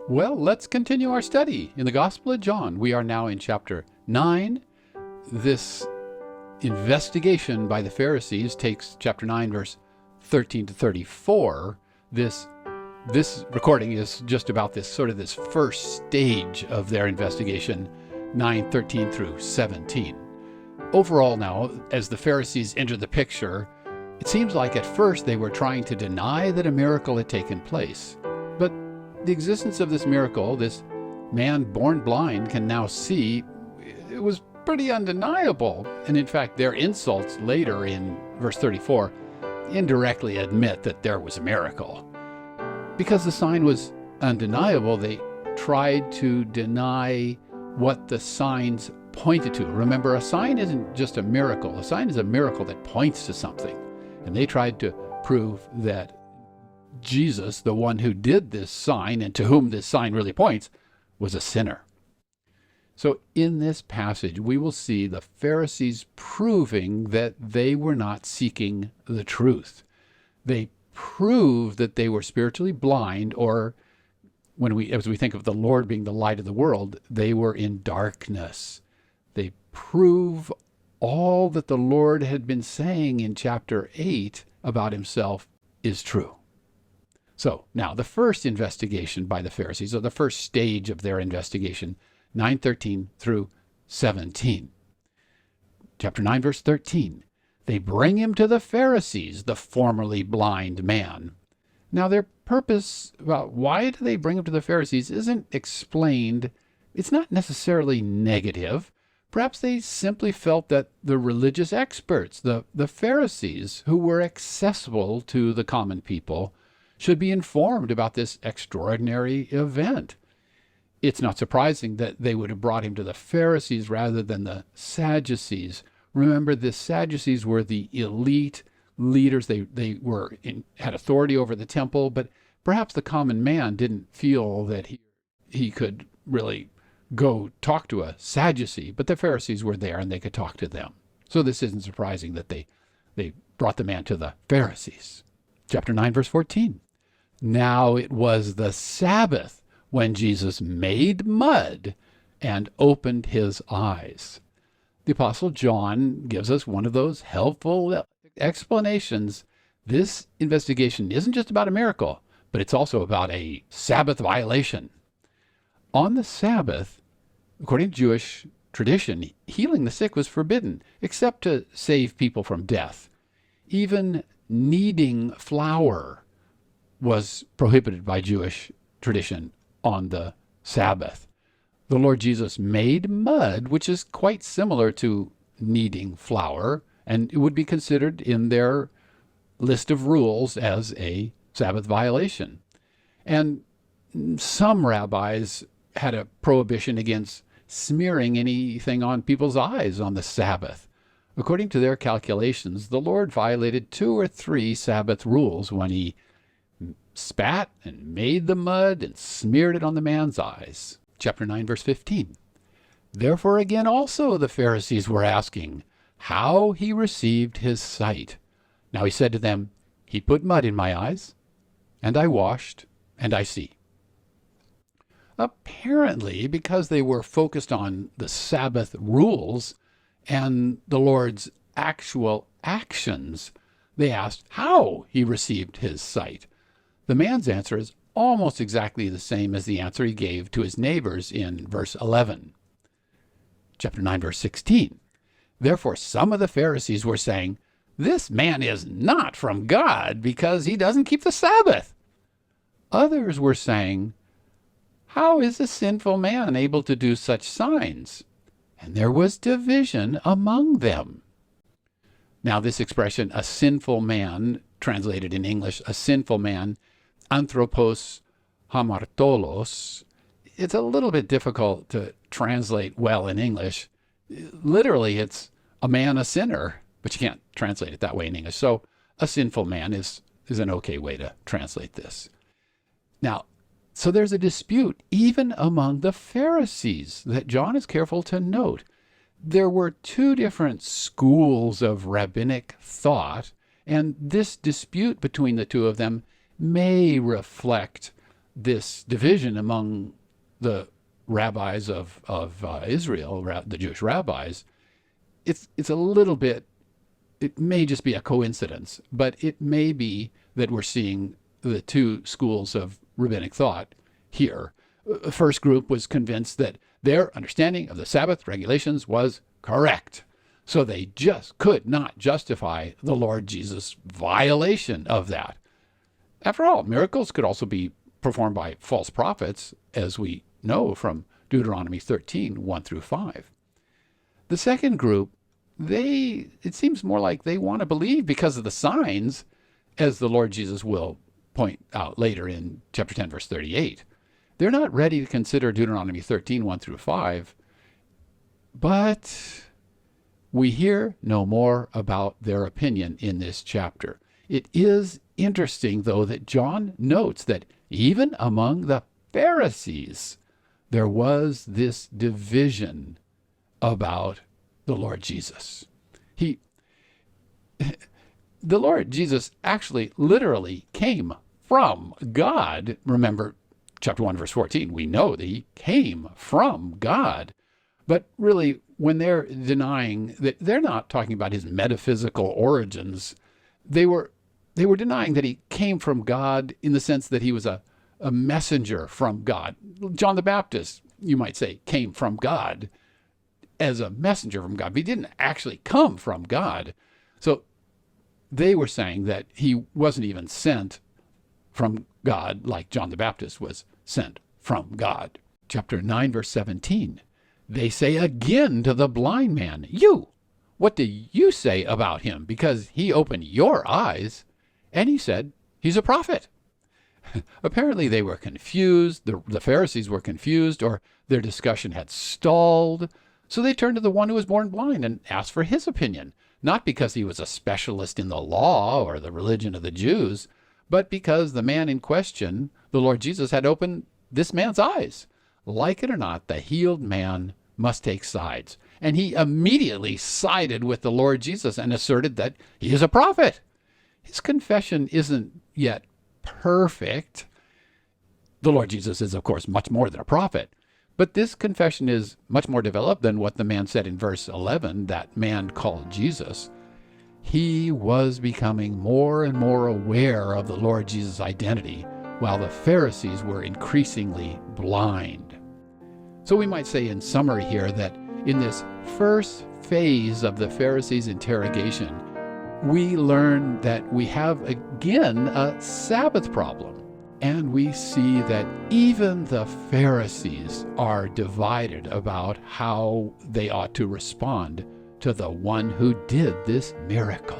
Well, let's continue our study in the Gospel of John. We are now in chapter 9. This investigation by the Pharisees takes chapter 9, verse 13 to 34. This recording is just about this first stage of their investigation, 9:13 through 17. Overall now, as the Pharisees enter the picture, it seems like at first they were trying to deny that a miracle had taken place. But the existence of this miracle, this man born blind can now see, it was pretty undeniable. And in fact, their insults later in verse 34 indirectly admit that there was a miracle. Because the sign was undeniable, they tried to deny what the signs pointed to. Remember, a sign isn't just a miracle. A sign is a miracle that points to something. And they tried to prove that Jesus, the one who did this sign and to whom this sign really points, was a sinner. So in this passage, we will see the Pharisees proving that they were not seeking the truth. They proved that they were spiritually blind, or as we think of the Lord being the light of the world, they were in darkness. They prove all that the Lord had been saying in chapter 8 about himself is true. So now the first investigation by the Pharisees, or the first stage of their investigation, 9:13 through 17. Chapter 9, verse 13. They bring him to the Pharisees, the formerly blind man. Now their purpose, why do they bring him to the Pharisees, isn't explained. It's not necessarily negative. Perhaps they simply felt that the religious experts, the Pharisees, who were accessible to the common people, should be informed about this extraordinary event. It's not surprising that they would have brought him to the Pharisees rather than the Sadducees. Remember, the Sadducees were the elite leaders. They had authority over the temple, but perhaps the common man didn't feel that he could really go talk to a Sadducee, but the Pharisees were there and they could talk to them. So this isn't surprising that they brought the man to the Pharisees. Chapter 9, verse 14. Now it was the Sabbath when Jesus made mud and opened his eyes. The Apostle John gives us one of those helpful explanations. This investigation isn't just about a miracle, but it's also about a Sabbath violation. On the Sabbath, according to Jewish tradition, healing the sick was forbidden, except to save people from death. Even kneading flour was prohibited by Jewish tradition on the Sabbath. The Lord Jesus made mud, which is quite similar to kneading flour, and it would be considered in their list of rules as a Sabbath violation. And some rabbis had a prohibition against smearing anything on people's eyes on the Sabbath. According to their calculations, the Lord violated 2 or 3 Sabbath rules when he spat and made the mud and smeared it on the man's eyes. Chapter 9, verse 15. Therefore again also the Pharisees were asking how he received his sight. Now he said to them, he put mud in my eyes, and I washed, and I see. Apparently, because they were focused on the Sabbath rules and the Lord's actual actions, they asked how he received his sight. The man's answer is almost exactly the same as the answer he gave to his neighbors in verse 11. Chapter 9, verse 16. Therefore some of the Pharisees were saying, this man is not from God because he doesn't keep the Sabbath. Others were saying, how is a sinful man able to do such signs? And there was division among them. Now this expression, a sinful man, translated in English, a sinful man, anthropos hamartolos, it's a little bit difficult to translate well in English. Literally, it's a man, a sinner, but you can't translate it that way in English. So a sinful man is an okay way to translate this. Now, so there's a dispute even among the Pharisees that John is careful to note. There were 2 different schools of rabbinic thought, and this dispute between the 2 of them may reflect this division among the rabbis of Israel, the Jewish rabbis, it's a little bit, it may just be a coincidence, but it may be that we're seeing the two schools of rabbinic thought here. The first group was convinced that their understanding of the Sabbath regulations was correct. So they just could not justify the Lord Jesus' violation of that. After all, miracles could also be performed by false prophets, as we know from Deuteronomy 13, 1 through 5. The second group, it seems more like they want to believe because of the signs, as the Lord Jesus will point out later in chapter 10, verse 38. They're not ready to consider Deuteronomy 13, 1 through 5, but we hear no more about their opinion in this chapter. It is interesting, though, that John notes that even among the Pharisees, there was this division about the Lord Jesus. The Lord Jesus actually literally came from God. Remember, chapter 1, verse 14, we know that he came from God. But really, when they're denying that, they're not talking about his metaphysical origins. They were denying that he came from God in the sense that he was a messenger from God. John the Baptist, you might say, came from God as a messenger from God, but he didn't actually come from God. So they were saying that he wasn't even sent from God like John the Baptist was sent from God. Chapter 9, verse 17. They say again to the blind man, "You, what do you say about him? Because he opened your eyes." And he said, "He's a prophet." Apparently they were confused. The Pharisees were confused, or their discussion had stalled. So they turned to the one who was born blind and asked for his opinion, not because he was a specialist in the law or the religion of the Jews, but because the man in question, the Lord Jesus, had opened this man's eyes. Like it or not, the healed man must take sides. And he immediately sided with the Lord Jesus and asserted that he is a prophet. His confession isn't yet perfect. The Lord Jesus is, of course, much more than a prophet. But this confession is much more developed than what the man said in verse 11, that man called Jesus. He was becoming more and more aware of the Lord Jesus' identity, while the Pharisees were increasingly blind. So we might say in summary here that in this first phase of the Pharisees' interrogation, we learn that we have again a Sabbath problem. And we see that even the Pharisees are divided about how they ought to respond to the one who did this miracle.